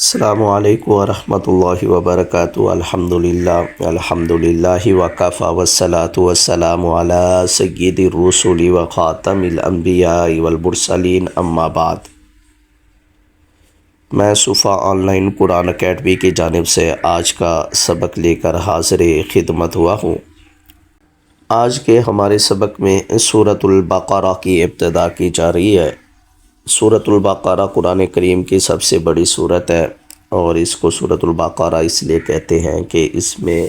السلام علیکم ورحمۃ اللہ وبرکاتہ۔ الحمدللہ وکفی والصلاة والسلام علی سید الرسل وخاتم الانبیاء والمرسلین، اما بعد۔ میں صفا آن لائن قرآن اکیڈمی کی جانب سے آج کا سبق لے کر حاضر خدمت ہوا ہوں۔ آج کے ہمارے سبق میں سورۃ البقرہ کی ابتدا کی جا رہی ہے۔ سورۃ البقرہ قرآن کریم کی سب سے بڑی سورت ہے، اور اس کو سورۃ البقرہ اس لیے کہتے ہیں کہ اس میں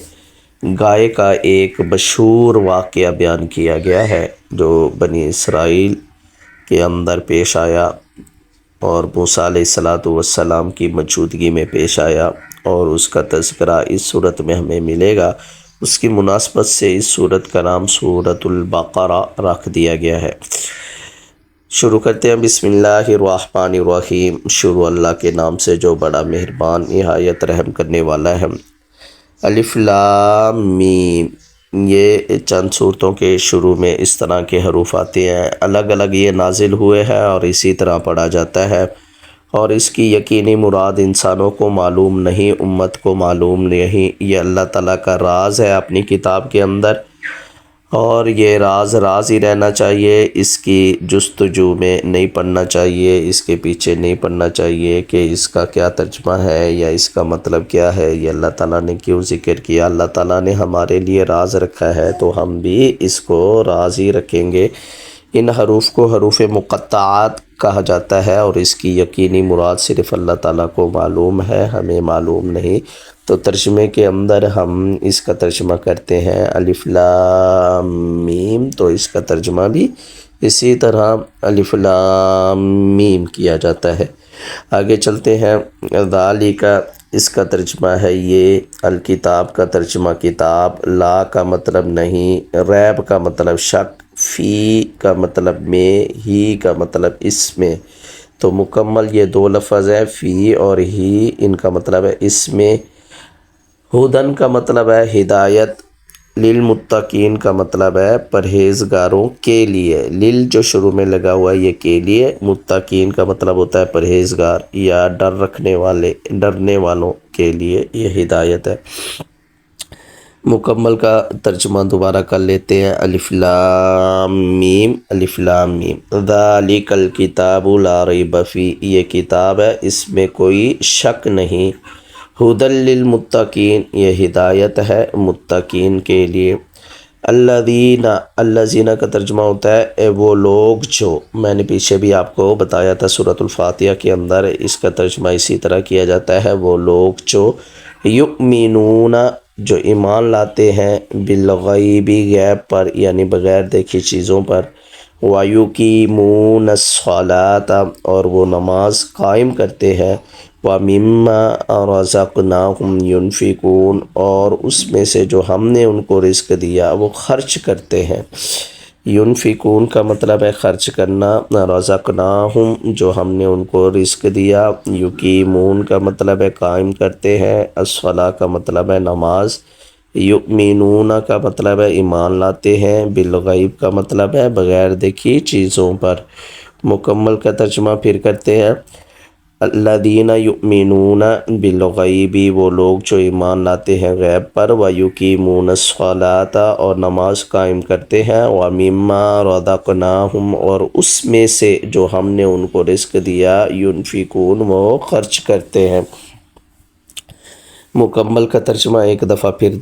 گائے کا ایک مشہور واقعہ بیان کیا گیا ہے جو بنی اسرائیل کے اندر پیش آیا اور موسیٰ علیہ السلام کی موجودگی میں پیش آیا، اور اس کا تذکرہ اس صورت میں ہمیں ملے گا۔ اس کی مناسبت سے اس صورت کا نام سورۃ البقرہ رکھ دیا گیا ہے۔ شروع کرتے ہیں بسم اللہ الرحمن الرحیم، شروع اللہ کے نام سے جو بڑا مہربان نہایت رحم کرنے والا ہے۔ الف لام میم، یہ چند صورتوں کے شروع میں اس طرح کے حروف آتے ہیں، الگ الگ یہ نازل ہوئے ہیں اور اسی طرح پڑھا جاتا ہے، اور اس کی یقینی مراد انسانوں کو معلوم نہیں، امت کو معلوم نہیں۔ یہ اللہ تعالیٰ کا راز ہے اپنی کتاب کے اندر، اور یہ راز راز ہی رہنا چاہیے۔ اس کی جستجو میں نہیں پڑھنا چاہیے، اس کے پیچھے نہیں پڑھنا چاہیے کہ اس کا کیا ترجمہ ہے یا اس کا مطلب کیا ہے، یہ اللہ تعالیٰ نے کیوں ذکر کیا۔ اللہ تعالیٰ نے ہمارے لیے راز رکھا ہے تو ہم بھی اس کو راز ہی رکھیں گے۔ ان حروف کو حروف مقطعات کہا جاتا ہے، اور اس کی یقینی مراد صرف اللہ تعالیٰ کو معلوم ہے، ہمیں معلوم نہیں۔ تو ترجمے کے اندر ہم اس کا ترجمہ کرتے ہیں الف لام میم، تو اس کا ترجمہ بھی اسی طرح الف لام میم کیا جاتا ہے۔ آگے چلتے ہیں۔ ذالک، اس کا ترجمہ ہے یہ، الکتاب کا ترجمہ کتاب، لا کا مطلب نہیں، ریب کا مطلب شک، فی کا مطلب میں، ہی کا مطلب اس میں، تو مکمل یہ دو لفظ ہیں فی اور ہی، ان کا مطلب ہے اس میں۔ ہدن کا مطلب ہے ہدایت، للمتقین کا مطلب ہے پرہیزگاروں کے لیے، لل جو شروع میں لگا ہوا ہے یہ کے لیے، متقین کا مطلب ہوتا ہے پرہیزگار یا ڈر رکھنے والے، ڈرنے والوں کے لیے یہ ہدایت ہے۔ مکمل کا ترجمہ دوبارہ کر لیتے ہیں، الف لام میم، الف لام میم، ذالک الکتاب لا ریب فیہ، یہ کتاب ہے اس میں کوئی شک نہیں، ھدی للمتقین، یہ ہدایت ہے متقین کے لیے۔ الذین کا ترجمہ ہوتا ہے وہ لوگ جو، میں نے پیچھے بھی آپ کو بتایا تھا سورۃ الفاتحہ کے اندر اس کا ترجمہ اسی طرح کیا جاتا ہے، وہ لوگ جو یؤمنون، جو ایمان لاتے ہیں، بالغیب، غیب پر یعنی بغیر دیکھی چیزوں پر، وَيُقِيمُونَ الصَّلَاةَ، اور وہ نماز قائم کرتے ہیں، وَمِمَّا رَزَقْنَاهُمْ يُنْفِقُونَ، اور اس میں سے جو ہم نے ان کو رزق دیا وہ خرچ کرتے ہیں۔ ينفقون کا مطلب ہے خرچ کرنا، رزقناہم جو ہم نے ان کو رزق دیا، یقیمون کا مطلب ہے قائم کرتے ہیں، الصلاۃ کا مطلب ہے نماز، یؤمنون کا مطلب ہے ایمان لاتے ہیں، بالغیب کا مطلب ہے بغیر دیکھی چیزوں پر۔ مکمل کا ترجمہ پھر کرتے ہیں، الذین یؤمنون بالغیب، وہ لوگ جو ایمان لاتے ہیں غیب پر، ویقیمون الصلاۃ، اور نماز قائم کرتے ہیں، ومما رزقناہم، اور اس میں سے جو ہم نے ان کو رزق دیا، ینفقون، وہ خرچ کرتے ہیں۔ مکمل کا ترجمہ ایک دفعہ پھر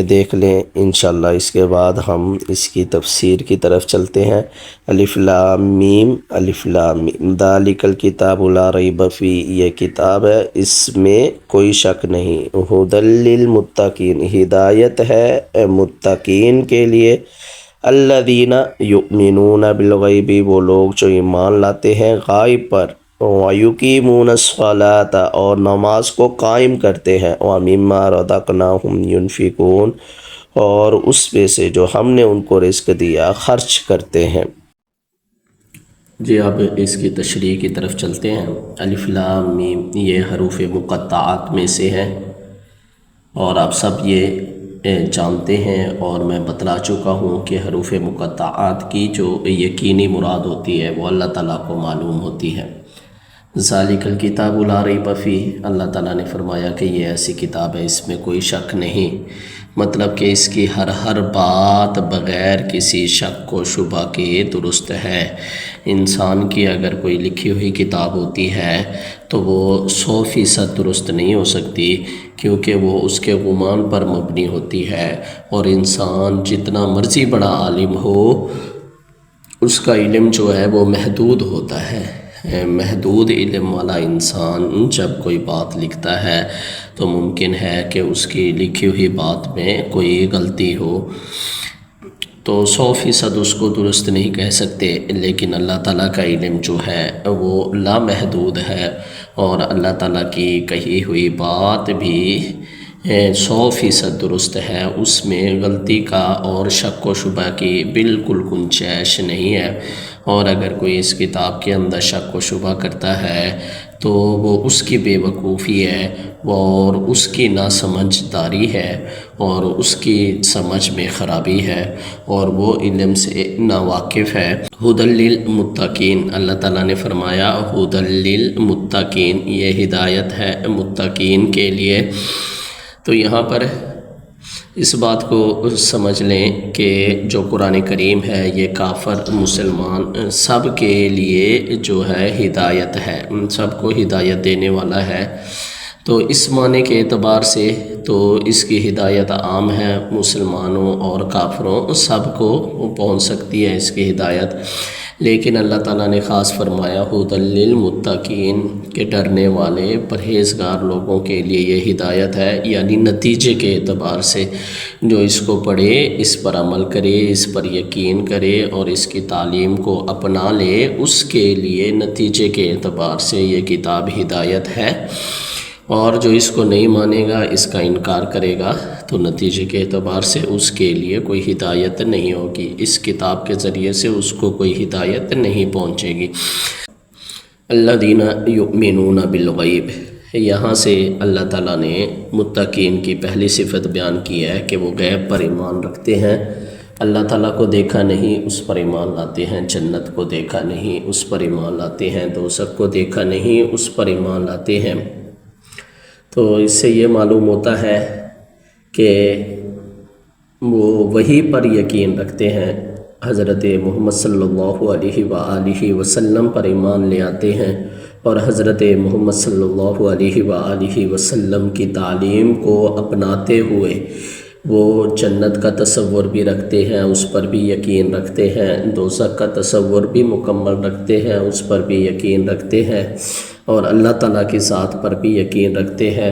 دیکھ لیں، انشاءاللہ اس کے بعد ہم اس کی تفسیر کی طرف چلتے ہیں۔ الف لام میم، الف لام میم، ذالک الکتاب لا ریب فیہ، یہ کتاب ہے اس میں کوئی شک نہیں، ھدی للمتقین، ہدایت ہے متقین کے لیے، الذین یؤمنون بالغیب، وہ لوگ جو ایمان لاتے ہیں غائب پر، وَيُقِيمُونَ الصَّلَاةَ، اور نماز کو قائم کرتے ہیں، وَمِمَّا رَزَقْنَاهُمْ يُنْفِقُونَ، اور اس میں سے جو ہم نے ان کو رزق دیا خرچ کرتے ہیں۔ جی اب اس کی تشریح کی طرف چلتے ہیں۔ الف لام میم، یہ حروف مقطعات میں سے ہے، اور آپ سب یہ جانتے ہیں اور میں بتلا چکا ہوں کہ حروف مقطعات کی جو یقینی مراد ہوتی ہے وہ اللہ تعالیٰ کو معلوم ہوتی ہے۔ ذالک الکتاب لا ریب فیہ، اللہ تعالیٰ نے فرمایا کہ یہ ایسی کتاب ہے اس میں کوئی شک نہیں، مطلب کہ اس کی ہر بات بغیر کسی شک و شبہ کے درست ہے۔ انسان کی اگر کوئی لکھی ہوئی کتاب ہوتی ہے تو وہ 100% درست نہیں ہو سکتی، کیونکہ وہ اس کے گمان پر مبنی ہوتی ہے، اور انسان جتنا مرضی بڑا عالم ہو اس کا علم جو ہے وہ محدود ہوتا ہے۔ محدود علم والا انسان جب کوئی بات لکھتا ہے تو ممکن ہے کہ اس کی لکھی ہوئی بات میں کوئی غلطی ہو، تو 100% اس کو درست نہیں کہہ سکتے، لیکن اللہ تعالیٰ کا علم جو ہے وہ لامحدود ہے، اور اللہ تعالیٰ کی کہی ہوئی بات بھی 100% درست ہے، اس میں غلطی کا اور شک و شبہ کی بالکل گنجائش نہیں ہے۔ اور اگر کوئی اس کتاب کے اندر شک و شبہ کرتا ہے تو وہ اس کی بے وقوفی ہے، اور اس کی ناسمجھداری ہے، اور اس کی سمجھ میں خرابی ہے، اور وہ علم سے ناواقف ہے۔ ھدی للمتقین، اللہ تعالیٰ نے فرمایا ھدی للمتقین، یہ ہدایت ہے متقین کے لیے۔ تو یہاں پر اس بات کو سمجھ لیں کہ جو قرآن کریم ہے یہ کافر مسلمان سب کے لیے جو ہے ہدایت ہے، سب کو ہدایت دینے والا ہے۔ تو اس معنی کے اعتبار سے تو اس کی ہدایت عام ہے، مسلمانوں اور کافروں سب کو پہنچ سکتی ہے اس کی ہدایت، لیکن اللہ تعالیٰ نے خاص فرمایا ھدی للمتقین، کے ڈرنے والے پرہیزگار لوگوں کے لیے یہ ہدایت ہے، یعنی نتیجے کے اعتبار سے جو اس کو پڑھے، اس پر عمل کرے، اس پر یقین کرے اور اس کی تعلیم کو اپنا لے، اس کے لیے نتیجے کے اعتبار سے یہ کتاب ہدایت ہے۔ اور جو اس کو نہیں مانے گا، اس کا انکار کرے گا، تو نتیجے کے اعتبار سے اس کے لیے کوئی ہدایت نہیں ہوگی، اس کتاب کے ذریعے سے اس کو کوئی ہدایت نہیں پہنچے گی۔ الذین یؤمنون بالغیب، یہاں سے اللہ تعالیٰ نے متقین کی پہلی صفت بیان کی ہے کہ وہ غیب پر ایمان رکھتے ہیں، اللہ تعالیٰ کو دیکھا نہیں اس پر ایمان لاتے ہیں، جنت کو دیکھا نہیں اس پر ایمان لاتے ہیں، دوزخ کو دیکھا نہیں اس پر ایمان لاتے ہیں۔ تو اس سے یہ معلوم ہوتا ہے کہ وہ وحی پر یقین رکھتے ہیں، حضرت محمد صلی اللہ علیہ وآلہ وسلم پر ایمان لے آتے ہیں، اور حضرت محمد صلی اللہ علیہ وآلہ وسلم کی تعلیم کو اپناتے ہوئے وہ جنت کا تصور بھی رکھتے ہیں، اس پر بھی یقین رکھتے ہیں، دوزخ کا تصور بھی مکمل رکھتے ہیں، اس پر بھی یقین رکھتے ہیں، اور اللہ تعالیٰ کی ذات پر بھی یقین رکھتے ہیں۔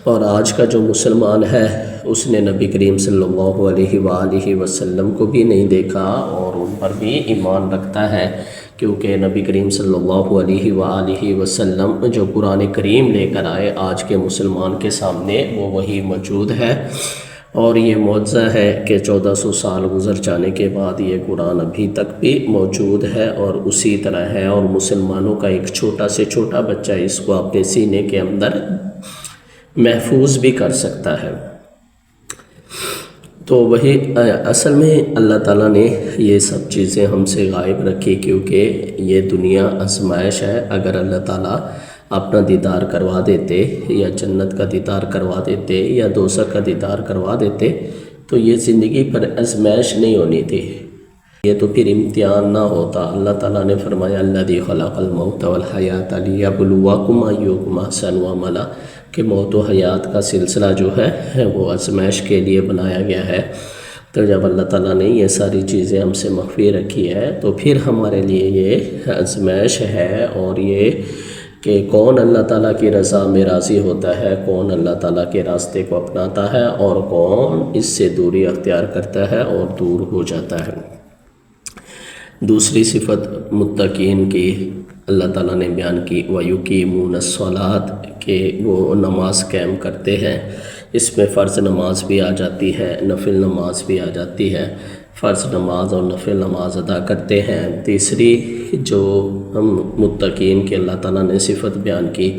اور آج کا جو مسلمان ہے اس نے نبی کریم صلی اللہ علیہ وآلہ وسلم کو بھی نہیں دیکھا اور ان پر بھی ایمان رکھتا ہے، کیونکہ نبی کریم صلی اللہ علیہ وآلہ وسلم جو قرآن کریم لے کر آئے آج کے مسلمان کے سامنے وہ وہی موجود ہے، اور یہ معجزہ ہے کہ 1400 سال گزر جانے کے بعد یہ قرآن ابھی تک بھی موجود ہے اور اسی طرح ہے، اور مسلمانوں کا ایک چھوٹا سے چھوٹا بچہ اس کو اپنے سینے کے اندر محفوظ بھی کر سکتا ہے۔ تو وہی اصل میں اللہ تعالیٰ نے یہ سب چیزیں ہم سے غائب رکھی، کیونکہ یہ دنیا آزمائش ہے۔ اگر اللہ تعالیٰ اپنا دیدار کروا دیتے، یا جنت کا دیدار کروا دیتے، یا دوزخ کا دیدار کروا دیتے، تو یہ زندگی پر آزمائش نہیں ہونی تھی، یہ تو پھر امتحان نہ ہوتا۔ اللہ تعالیٰ نے فرمایا الذی خلق الموت والحیاۃ لیبلوکم ایکم احسن عملا، کہ موت و حیات کا سلسلہ جو ہے وہ آزمائش کے لیے بنایا گیا ہے۔ تو جب اللہ تعالیٰ نے یہ ساری چیزیں ہم سے مخفی رکھی ہے تو پھر ہمارے لیے یہ آزمائش ہے، اور یہ کہ کون اللہ تعالیٰ کی رضا میں راضی ہوتا ہے، کون اللہ تعالیٰ کے راستے کو اپناتا ہے، اور کون اس سے دوری اختیار کرتا ہے اور دور ہو جاتا ہے۔ دوسری صفت متقین کی اللہ تعالیٰ نے بیان کی وَيُقِيمُونَ الصَّلَاةَ، کہ وہ نماز قائم کرتے ہیں۔ اس میں فرض نماز بھی آ جاتی ہے، نفل نماز بھی آ جاتی ہے، فرض نماز اور نفل نماز ادا کرتے ہیں۔ تیسری جو ہم متقین کے اللہ تعالیٰ نے صفت بیان کی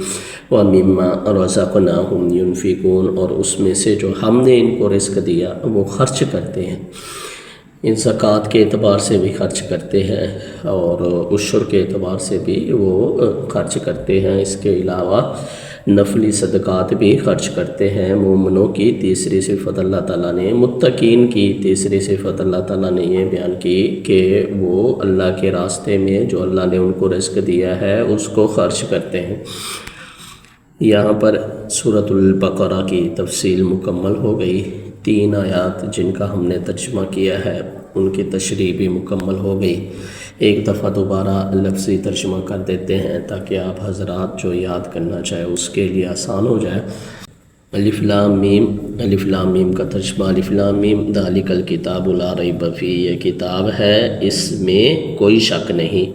وَمِمَّا رَزَقْنَاهُمْ يُنْفِقُونَ، اور اس میں سے جو ہم نے ان کو رزق دیا وہ خرچ کرتے ہیں۔ ان زکوٰۃ کے اعتبار سے بھی خرچ کرتے ہیں اور عشر کے اعتبار سے بھی وہ خرچ کرتے ہیں۔ اس کے علاوہ نفلی صدقات بھی خرچ کرتے ہیں۔ مومنوں کی تیسری صفت اللہ تعالیٰ نے، متقین کی تیسری صفت اللہ تعالیٰ نے یہ بیان کی کہ وہ اللہ کے راستے میں جو اللہ نے ان کو رزق دیا ہے اس کو خرچ کرتے ہیں۔ یہاں پر سورۃ البقرہ کی تفصیل مکمل ہو گئی۔ 3 آیات جن کا ہم نے ترجمہ کیا ہے ان کی تشریح بھی مکمل ہو گئی۔ ایک دفعہ دوبارہ لفظی ترجمہ کر دیتے ہیں تاکہ آپ حضرات جو یاد کرنا چاہے اس کے لیے آسان ہو جائے۔ الف لام میم، الف لام میم کا ترجمہ، الف لام میم ذالک الکتاب لا ریب فیہ، یہ کتاب ہے اس میں کوئی شک نہیں۔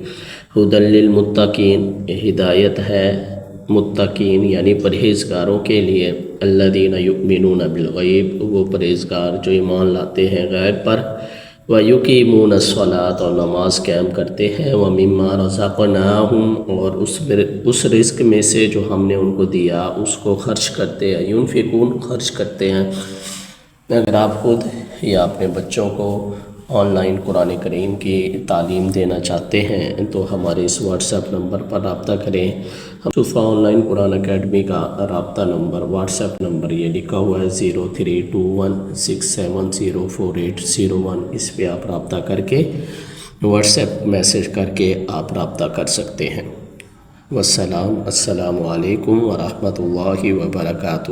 ھدی للمتقین، ہدایت ہے متقین یعنی پرہیزگاروں کے لیے۔ الذین یؤمنون بالغیب، وہ پرہیزگار جو ایمان لاتے ہیں غیب پر۔ وَيُقِيمُونَ الصَّلَاةَ، اور نماز قائم کرتے ہیں۔ وَمِمَّا رَزَقْنَاهُمْ، اور اس رزق میں سے جو ہم نے ان کو دیا اس کو خرچ کرتے ہیں۔ يُنْفِقُونَ، خرچ کرتے ہیں۔ اگر آپ خود یا اپنے بچوں کو آن لائن قرآن کریم کی تعلیم دینا چاہتے ہیں تو ہمارے اس واٹس ایپ نمبر پر رابطہ کریں۔ صفا آن لائن قرآن اکیڈمی کا رابطہ نمبر، واٹس ایپ نمبر یہ لکھا ہوا ہے 032167048001، اس پہ آپ رابطہ کر کے واٹس ایپ میسج کر کے آپ رابطہ کر سکتے ہیں۔ السلام علیکم ورحمۃ اللہ وبرکاتہ۔